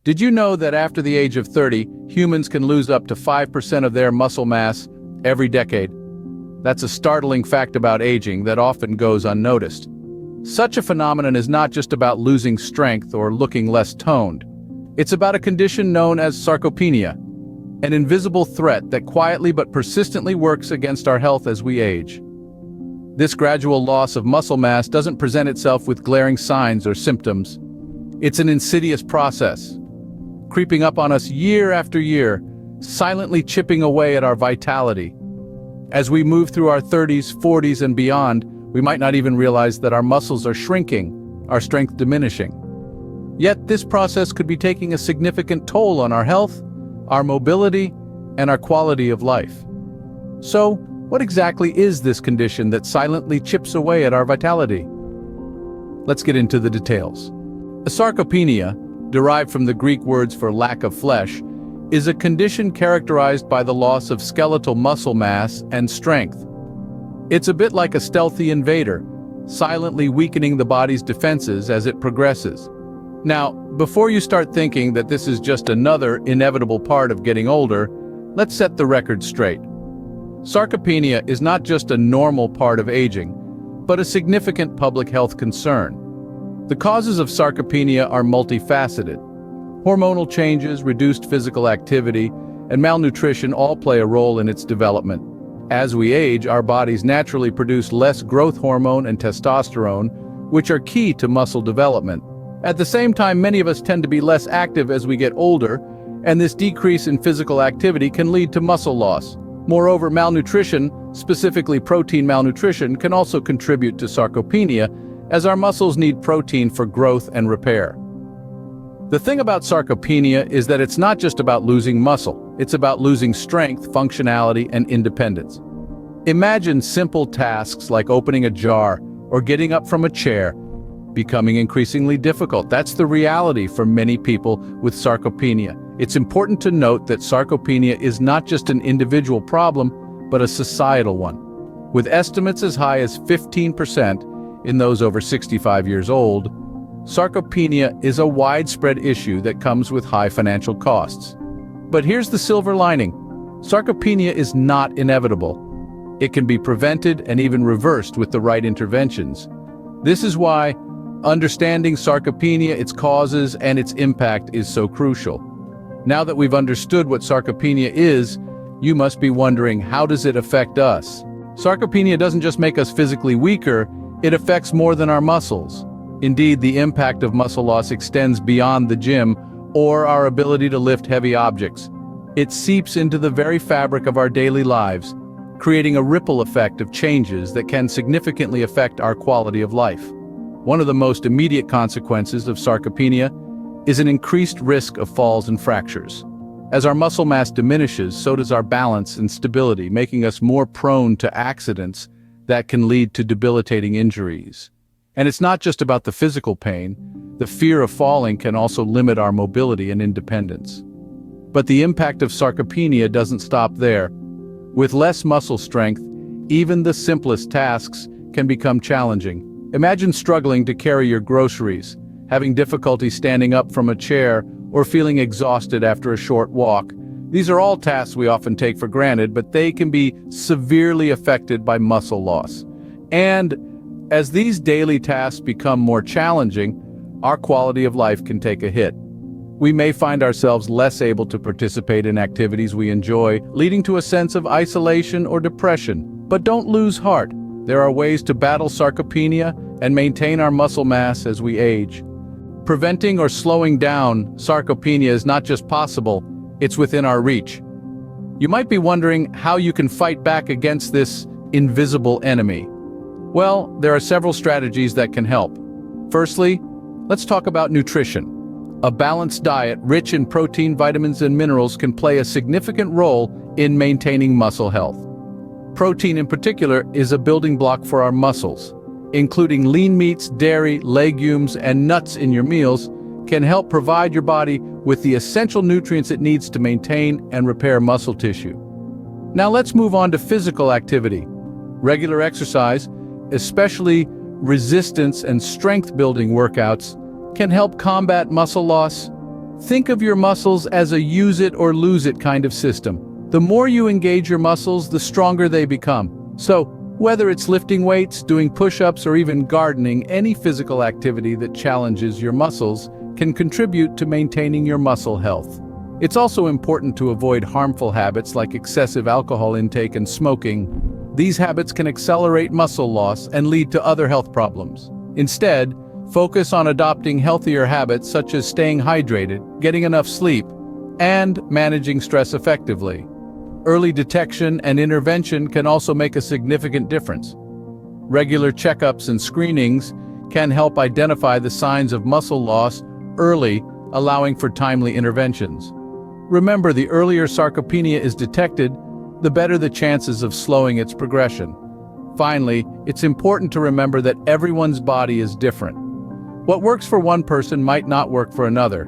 Did you know that after the age of 30, humans can lose up to 5% of their muscle mass every decade? That's a startling fact about aging that often goes unnoticed. Such a phenomenon is not just about losing strength or looking less toned. It's about a condition known as sarcopenia, an invisible threat that quietly but persistently works against our health as we age. This gradual loss of muscle mass doesn't present itself with glaring signs or symptoms. It's an insidious process, creeping up on us year after year, silently chipping away at our vitality. As we move through our 30s, 40s, and beyond, we might not even realize that our muscles are shrinking, our strength diminishing. Yet this process could be taking a significant toll on our health, our mobility, and our quality of life. So, what exactly is this condition that silently chips away at our vitality? Let's get into the details. A sarcopenia, derived from the Greek words for lack of flesh, is a condition characterized by the loss of skeletal muscle mass and strength. It's a bit like a stealthy invader, silently weakening the body's defenses as it progresses. Now, before you start thinking that this is just another inevitable part of getting older, let's set the record straight. Sarcopenia is not just a normal part of aging, but a significant public health concern. The causes of sarcopenia are multifaceted. Hormonal changes, reduced physical activity, and malnutrition all play a role in its development. As we age, our bodies naturally produce less growth hormone and testosterone, which are key to muscle development. At the same time, many of us tend to be less active as we get older, and this decrease in physical activity can lead to muscle loss. Moreover, malnutrition, specifically protein malnutrition, can also contribute to sarcopenia, as our muscles need protein for growth and repair. The thing about sarcopenia is that it's not just about losing muscle, it's about losing strength, functionality, and independence. Imagine simple tasks like opening a jar or getting up from a chair becoming increasingly difficult. That's the reality for many people with sarcopenia. It's important to note that sarcopenia is not just an individual problem, but a societal one. With estimates as high as 15% in those over 65 years old, sarcopenia is a widespread issue that comes with high financial costs. But here's the silver lining. Sarcopenia is not inevitable. It can be prevented and even reversed with the right interventions. This is why understanding sarcopenia, its causes, and its impact is so crucial. Now that we've understood what sarcopenia is, you must be wondering, how does it affect us? Sarcopenia doesn't just make us physically weaker, it affects more than our muscles. Indeed, the impact of muscle loss extends beyond the gym or our ability to lift heavy objects. It seeps into the very fabric of our daily lives, creating a ripple effect of changes that can significantly affect our quality of life. One of the most immediate consequences of sarcopenia is an increased risk of falls and fractures. As our muscle mass diminishes, so does our balance and stability, making us more prone to accidents that can lead to debilitating injuries. And it's not just about the physical pain. The fear of falling can also limit our mobility and independence. But the impact of sarcopenia doesn't stop there. With less muscle strength, even the simplest tasks can become challenging. Imagine struggling to carry your groceries, having difficulty standing up from a chair, or feeling exhausted after a short walk. These are all tasks we often take for granted, but they can be severely affected by muscle loss. And as these daily tasks become more challenging, our quality of life can take a hit. We may find ourselves less able to participate in activities we enjoy, leading to a sense of isolation or depression. But don't lose heart. There are ways to battle sarcopenia and maintain our muscle mass as we age. Preventing or slowing down sarcopenia is not just possible, it's within our reach. You might be wondering how you can fight back against this invisible enemy. Well, there are several strategies that can help. Firstly, let's talk about nutrition. A balanced diet rich in protein, vitamins, and minerals can play a significant role in maintaining muscle health. Protein in particular is a building block for our muscles. Including lean meats, dairy, legumes, and nuts in your meals can help provide your body with the essential nutrients it needs to maintain and repair muscle tissue. Now let's move on to physical activity. Regular exercise, especially resistance and strength-building workouts, can help combat muscle loss. Think of your muscles as a use it or lose it kind of system. The more you engage your muscles, the stronger they become. So, whether it's lifting weights, doing push-ups, or even gardening, any physical activity that challenges your muscles can contribute to maintaining your muscle health. It's also important to avoid harmful habits like excessive alcohol intake and smoking. These habits can accelerate muscle loss and lead to other health problems. Instead, focus on adopting healthier habits such as staying hydrated, getting enough sleep, and managing stress effectively. Early detection and intervention can also make a significant difference. Regular checkups and screenings can help identify the signs of muscle loss early, allowing for timely interventions. Remember, the earlier sarcopenia is detected, the better the chances of slowing its progression. Finally, it's important to remember that everyone's body is different. What works for one person might not work for another.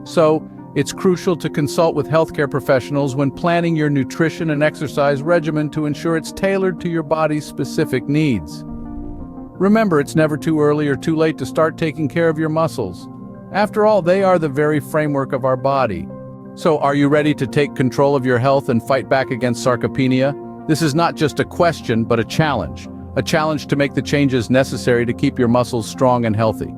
So, it's crucial to consult with healthcare professionals when planning your nutrition and exercise regimen to ensure it's tailored to your body's specific needs. Remember, it's never too early or too late to start taking care of your muscles. After all, they are the very framework of our body. So, are you ready to take control of your health and fight back against sarcopenia? This is not just a question, but a challenge to make the changes necessary to keep your muscles strong and healthy.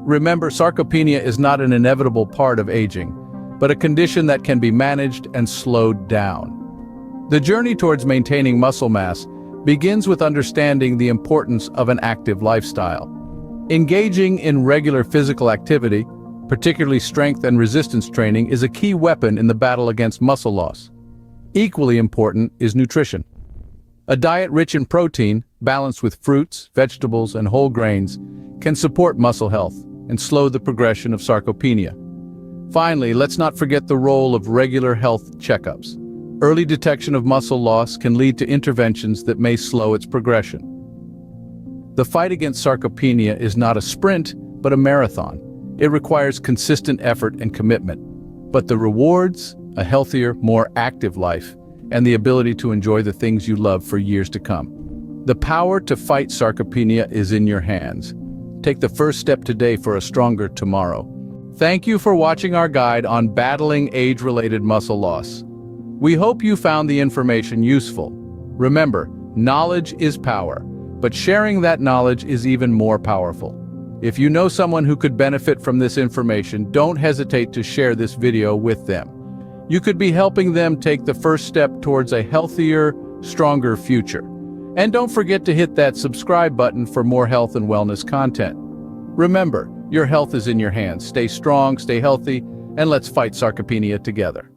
Remember, sarcopenia is not an inevitable part of aging, but a condition that can be managed and slowed down. The journey towards maintaining muscle mass begins with understanding the importance of an active lifestyle. Engaging in regular physical activity, particularly strength and resistance training, is a key weapon in the battle against muscle loss. Equally important is nutrition. A diet rich in protein, balanced with fruits, vegetables, and whole grains, can support muscle health and slow the progression of sarcopenia. Finally, let's not forget the role of regular health checkups. Early detection of muscle loss can lead to interventions that may slow its progression. The fight against sarcopenia is not a sprint, but a marathon. It requires consistent effort and commitment. But the rewards, a healthier, more active life, and the ability to enjoy the things you love for years to come. The power to fight sarcopenia is in your hands. Take the first step today for a stronger tomorrow. Thank you for watching our guide on battling age-related muscle loss. We hope you found the information useful. Remember, knowledge is power, but sharing that knowledge is even more powerful. If you know someone who could benefit from this information, don't hesitate to share this video with them. You could be helping them take the first step towards a healthier, stronger future. And don't forget to hit that subscribe button for more health and wellness content. Remember, your health is in your hands. Stay strong, stay healthy, and let's fight sarcopenia together.